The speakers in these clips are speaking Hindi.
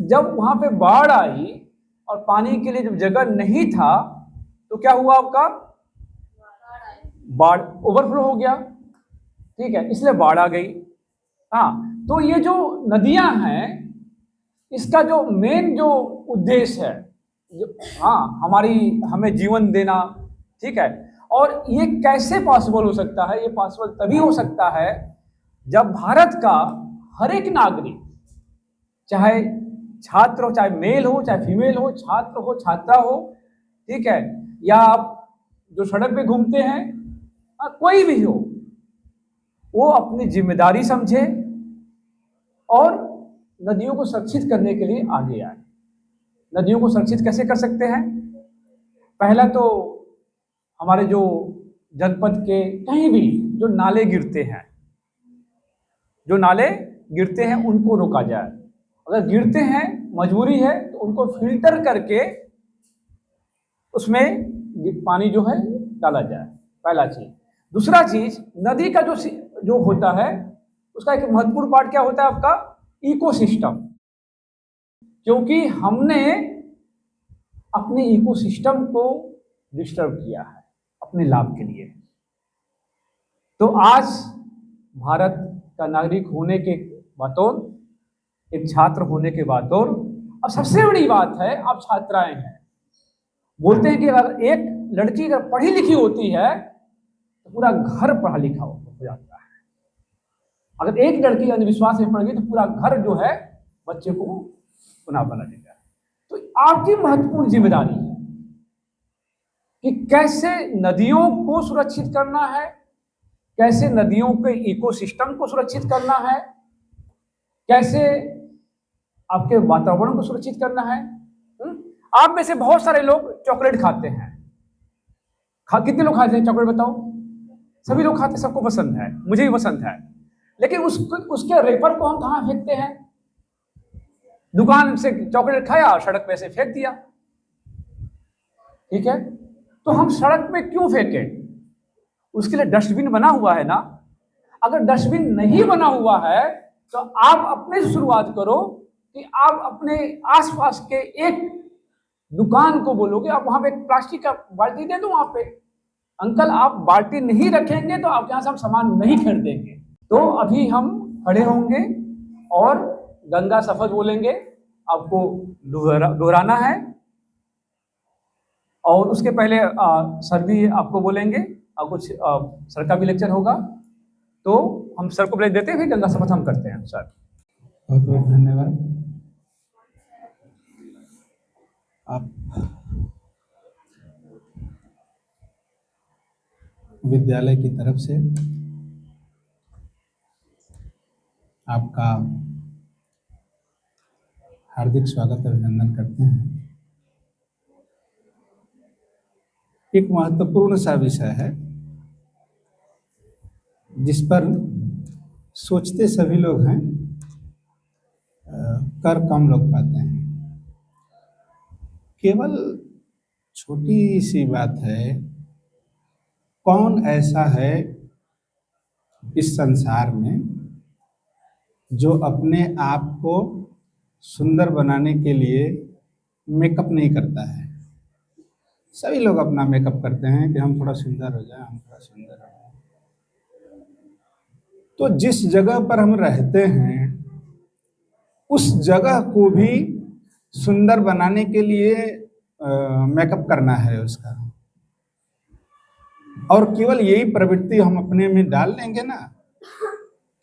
जब वहां पे बाढ़ आई और पानी के लिए जब जगह नहीं था तो क्या हुआ आपका, बाढ़ ओवरफ्लो हो गया, ठीक है, इसलिए बाढ़ आ गई। हाँ, तो ये जो नदियां हैं इसका जो मेन जो उद्देश्य है, जो हाँ हमारी हमें जीवन देना, ठीक है। और ये कैसे पॉसिबल हो सकता है, ये पॉसिबल तभी हो सकता है जब भारत का हर एक नागरिक, चाहे छात्र हो, चाहे मेल हो चाहे फीमेल हो, छात्र हो छात्रा हो, ठीक है, या आप जो सड़क पे घूमते हैं, कोई भी हो, वो अपनी जिम्मेदारी समझे और नदियों को सुरक्षित करने के लिए आगे आए। नदियों को सुरक्षित कैसे कर सकते हैं? पहला तो हमारे जो जनपद के कहीं भी जो नाले गिरते हैं, जो नाले गिरते हैं उनको रोका जाए। अगर गिरते हैं, मजबूरी है तो उनको फिल्टर करके उसमें पानी जो है डाला जाए, पहला चीज। दूसरा चीज, नदी का जो होता है उसका एक महत्वपूर्ण पार्ट क्या होता है आपका, इकोसिस्टम। क्योंकि हमने अपने इकोसिस्टम को डिस्टर्ब किया है अपने लाभ के लिए। तो आज भारत का नागरिक होने के बतौर, एक छात्र होने के बतौर, और सबसे बड़ी बात है आप छात्राएं हैं, बोलते हैं कि अगर एक लड़की अगर पढ़ी लिखी होती है तो पूरा घर पढ़ा लिखा हो जाता है। अगर एक लड़की अंधविश्वास में पड़ गई तो पूरा घर जो है बच्चे को गुनाह बना देगा। तो आपकी महत्वपूर्ण जिम्मेदारी है कि कैसे नदियों को सुरक्षित करना है, कैसे नदियों के इकोसिस्टम को सुरक्षित करना है, कैसे आपके वातावरण को सुरक्षित करना है। आप में से बहुत सारे लोग चॉकलेट खाते हैं, कितने लोग खाते हैं चॉकलेट बताओ? सभी लोग खाते, सबको पसंद है, मुझे भी पसंद है। लेकिन उसके रेपर को हम कहां फेंकते हैं? दुकान से चॉकलेट खाया और सड़क पे से फेंक दिया, ठीक है। तो हम सड़क पे क्यों फेंकें? उसके लिए डस्टबिन बना हुआ है ना। अगर डस्टबिन नहीं बना हुआ है तो आप अपने से शुरुआत करो कि आप अपने आसपास के एक दुकान को बोलोगे, आप वहां पे एक प्लास्टिक का बाल्टी दे दो वहां पे, अंकल आप बाल्टी नहीं रखेंगे तो आपके यहां से हम सामान नहीं खरीदेंगे। तो अभी हम खड़े होंगे और गंगा शपथ बोलेंगे, आपको दोहराना है। और उसके पहले सर भी आपको बोलेंगे और कुछ सर का भी लेक्चर होगा। तो हम सर को ब्रेक देते हैं, फिर गंगा शपथ हम करते हैं। सर बहुत बहुत धन्यवाद। आप विद्यालय की तरफ से आपका हार्दिक स्वागत अभिनंदन करते हैं। एक महत्वपूर्ण सा विषय है जिस पर सोचते सभी लोग हैं, कर कम लोग पाते हैं। केवल छोटी सी बात है, कौन ऐसा है इस संसार में जो अपने आप को सुंदर बनाने के लिए मेकअप नहीं करता है? सभी लोग अपना मेकअप करते हैं कि हम थोड़ा सुंदर हो जाए, हम थोड़ा सुंदर हो जाए। तो जिस जगह पर हम रहते हैं उस जगह को भी सुंदर बनाने के लिए मेकअप करना है उसका। और केवल यही प्रवृत्ति हम अपने में डाल लेंगे ना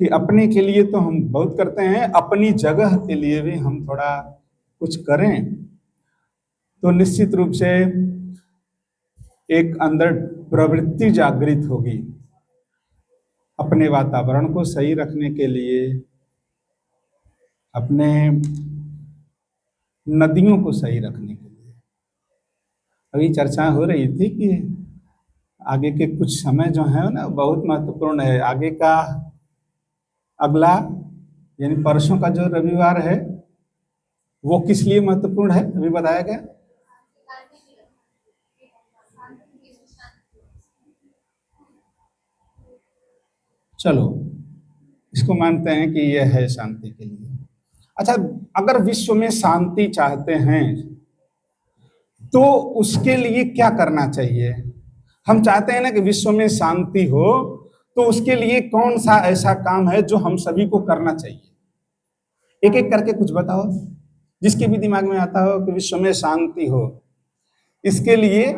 कि अपने के लिए तो हम बहुत करते हैं, अपनी जगह के लिए भी हम थोड़ा कुछ करें, तो निश्चित रूप से एक अंदर प्रवृत्ति जागृत होगी अपने वातावरण को सही रखने के लिए, अपने नदियों को सही रखने के लिए। अभी चर्चा हो रही थी कि आगे के कुछ समय जो है ना बहुत महत्वपूर्ण है। आगे का अगला यानी परसों का जो रविवार है वो किस लिए महत्वपूर्ण है, अभी बताया गया। चलो इसको मानते हैं कि यह है शांति के लिए। अच्छा, अगर विश्व में शांति चाहते हैं तो उसके लिए क्या करना चाहिए? हम चाहते हैं ना कि विश्व में शांति हो, तो उसके लिए कौन सा ऐसा काम है जो हम सभी को करना चाहिए? एक एक करके कुछ बताओ, जिसके भी दिमाग में आता हो कि विश्व में शांति हो, इसके लिए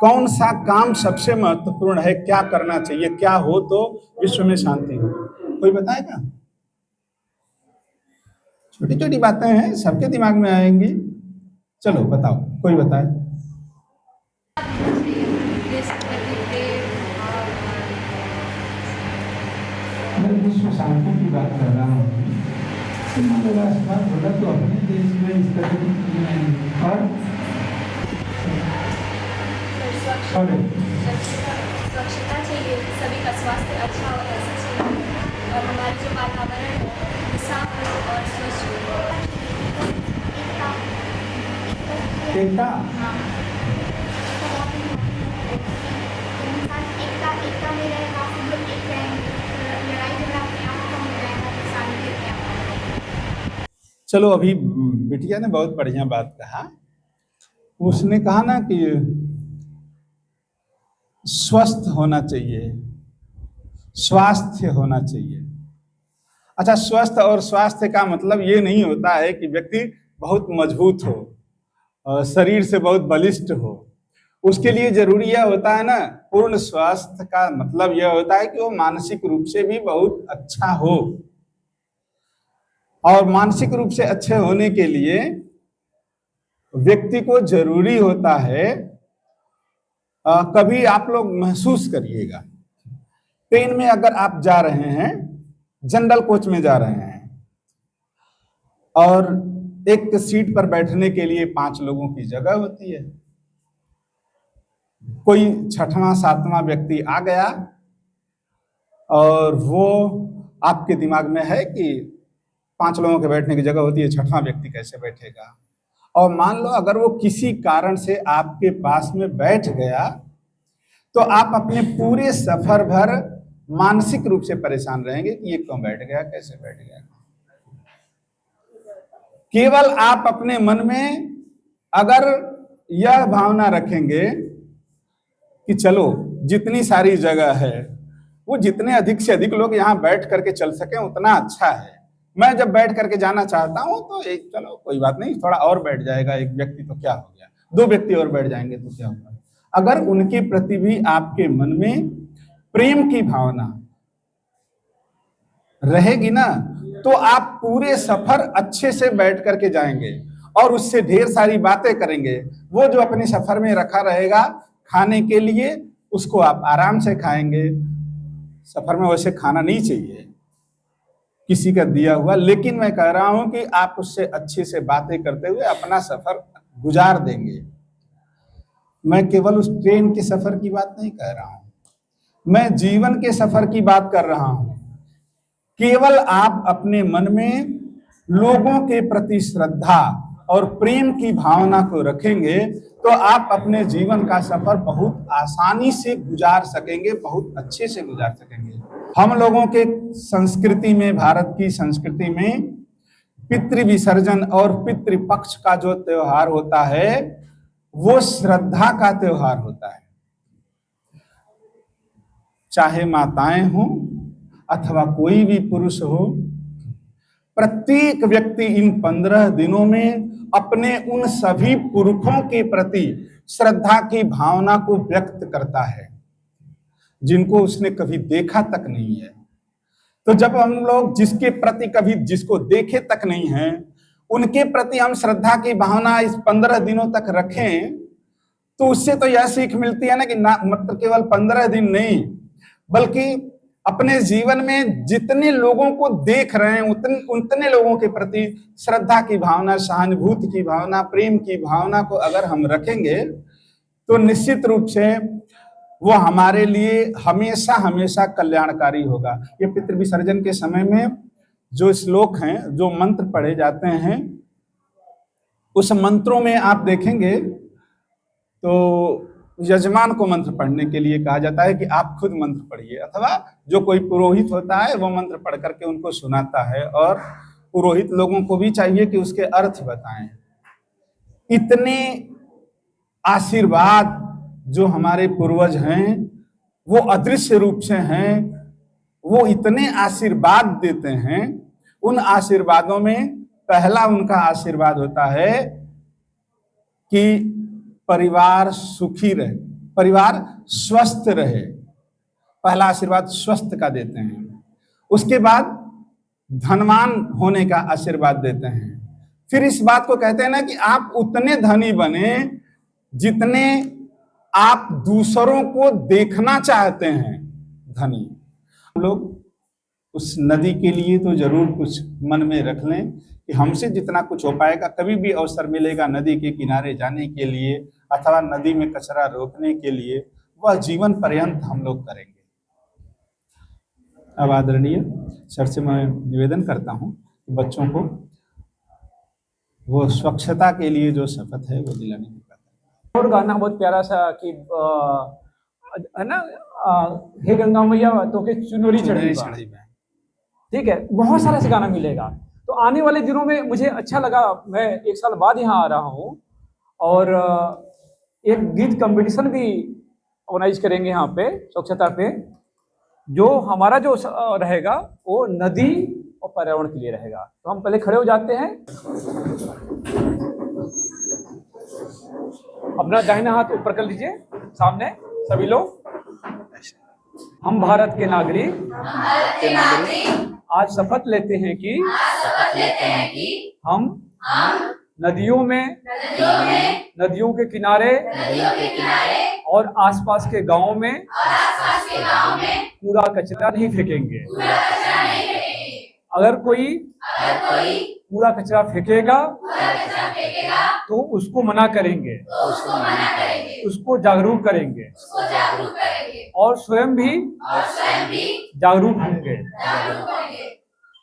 कौन सा काम सबसे महत्वपूर्ण है, क्या करना चाहिए, क्या हो तो विश्व में शांति हो? कोई बताएगा? छोटी छोटी बातें हैं, सबके दिमाग में आएंगी। चलो बताओ, कोई बताए। मैं विश्व शांति की बात कर रहा हूँ। मेरा सवाल बोला तो अपने देश में इस तरह की चीजें नहीं। और स्वच्छता चाहिए, सभी का स्वास्थ्य अच्छा हो, ऐसा चाहिए। और हमारी जो वातावरण है वो साफ हो और स्वच्छ हो। एकता एकता में रहेगा, हम लोग एक रहेंगे, लड़ाई झगड़ा अपने आप कम हो जाएगा, शांति अपने आप। चलो, अभी बिटिया ने बहुत बढ़िया बात कहा। उसने कहा ना कि स्वस्थ होना चाहिए, स्वास्थ्य होना चाहिए। अच्छा, स्वस्थ और स्वास्थ्य का मतलब ये नहीं होता है कि व्यक्ति बहुत मजबूत हो और शरीर से बहुत बलिष्ठ हो। उसके लिए जरूरी यह होता है ना, पूर्ण स्वास्थ्य का मतलब यह होता है कि वो मानसिक रूप से भी बहुत अच्छा हो। और मानसिक रूप से अच्छे होने के लिए व्यक्ति को जरूरी होता है, कभी आप लोग महसूस करिएगा, ट्रेन में अगर आप जा रहे हैं, जनरल कोच में जा रहे हैं, और एक सीट पर बैठने के लिए 5 लोगों की जगह होती है। कोई 6वां 7वां व्यक्ति आ गया और वो आपके दिमाग में है कि 5 लोगों के बैठने की जगह होती है, 6वां व्यक्ति कैसे बैठेगा। और मान लो अगर वो किसी कारण से आपके पास में बैठ गया, तो आप अपने पूरे सफर भर मानसिक रूप से परेशान रहेंगे कि ये क्यों बैठ गया, कैसे बैठ गया। केवल आप अपने मन में अगर यह भावना रखेंगे कि चलो जितनी सारी जगह है, वो जितने अधिक से अधिक लोग यहाँ बैठ करके चल सके उतना अच्छा है। मैं जब बैठ करके जाना चाहता हूँ तो एक चलो कोई बात नहीं, थोड़ा और बैठ जाएगा एक व्यक्ति तो क्या हो गया, 2 व्यक्ति और बैठ जाएंगे तो क्या होगा। अगर उनके प्रति भी आपके मन में प्रेम की भावना रहेगी ना, तो आप पूरे सफर अच्छे से बैठ करके जाएंगे और उससे ढेर सारी बातें करेंगे। वो जो अपने सफर में रखा रहेगा खाने के लिए, उसको आप आराम से खाएंगे। सफर में वैसे खाना नहीं चाहिए किसी का दिया हुआ, लेकिन मैं कह रहा हूं कि आप उससे अच्छे से बातें करते हुए अपना सफर गुजार देंगे। मैं केवल उस ट्रेन के सफर की बात नहीं कह रहा हूं, मैं जीवन के सफर की बात कर रहा हूं। केवल आप अपने मन में लोगों के प्रति श्रद्धा और प्रेम की भावना को रखेंगे तो आप अपने जीवन का सफर बहुत आसानी से गुजार सकेंगे, बहुत अच्छे से गुजार सकेंगे। हम लोगों के संस्कृति में, भारत की संस्कृति में पितृ विसर्जन और पितृपक्ष का जो त्योहार होता है वो श्रद्धा का त्योहार होता है। चाहे माताएं हों अथवा कोई भी पुरुष हो, प्रत्येक व्यक्ति इन 15 दिनों में अपने उन सभी पुरखों के प्रति श्रद्धा की भावना को व्यक्त करता है जिनको उसने कभी देखा तक नहीं है। तो जब हम लोग जिसके प्रति कभी जिसको देखे तक नहीं है, उनके प्रति हम श्रद्धा की भावना इस 15 दिनों तक रखें, तो उससे तो यह सीख मिलती है ना कि ना मतलब केवल 15 दिन नहीं, बल्कि अपने जीवन में जितने लोगों को देख रहे हैं उतने लोगों के प्रति श्रद्धा की भावना, सहानुभूति की भावना, प्रेम की भावना को अगर हम रखेंगे तो निश्चित रूप से वो हमारे लिए हमेशा हमेशा कल्याणकारी होगा। ये पितृ विसर्जन के समय में जो श्लोक हैं, जो मंत्र पढ़े जाते हैं, उस मंत्रों में आप देखेंगे तो यजमान को मंत्र पढ़ने के लिए कहा जाता है कि आप खुद मंत्र पढ़िए, अथवा जो कोई पुरोहित होता है वो मंत्र पढ़ करके उनको सुनाता है और पुरोहित लोगों को भी चाहिए कि उसके अर्थ बताएं। इतने आशीर्वाद जो हमारे पूर्वज हैं वो अदृश्य रूप से हैं, वो इतने आशीर्वाद देते हैं। उन आशीर्वादों में पहला उनका आशीर्वाद होता है कि परिवार सुखी रहे, परिवार स्वस्थ रहे। पहला आशीर्वाद स्वस्थ का देते हैं। उसके बाद धनवान होने का आशीर्वाद देते हैं। फिर इस बात को कहते हैं ना कि आप उतने धनी बने जितने आप दूसरों को देखना चाहते हैं धनी। हम लोग उस नदी के लिए तो जरूर कुछ मन में रख लें कि हमसे जितना कुछ हो पाएगा, कभी भी अवसर मिलेगा नदी के किनारे जाने के लिए अथवा नदी में कचरा रोकने के लिए, वह जीवन पर्यंत हम लोग करेंगे। अब आदरणीय सर से मैं निवेदन करता हूं कि बच्चों को वो स्वच्छता के लिए जो शपथ है वो दिलाने की बात है। और गाना बहुत प्यारा सा कि है ना, हे गंगा मैया तो के चुनरी चढ़ी बा। ठीक है, बहुत सारा ऐसा गाना मिलेगा। तो आने वाले दिनों में मुझे अच्छा लगा, मैं 1 साल बाद यहाँ आ रहा हूँ और एक गीत कंपटीशन भी ऑर्गेनाइज करेंगे यहाँ पे स्वच्छता पे, जो हमारा जो रहेगा वो नदी और पर्यावरण के लिए रहेगा। तो हम पहले खड़े हो जाते हैं, अपना दाहिना हाथ ऊपर कर लीजिए सामने सभी लोग। हम भारत के नागरिक आज शपथ लेते हैं कि हम नदियों में, नदियों के किनारे और आसपास के गांवों में कूड़ा कचरा नहीं फेंकेंगे। अगर कोई कूड़ा कचरा फेंकेगा तो उसको मना करेंगे, उसको जागरूक करेंगे और स्वयं भी जागरूक होंगे।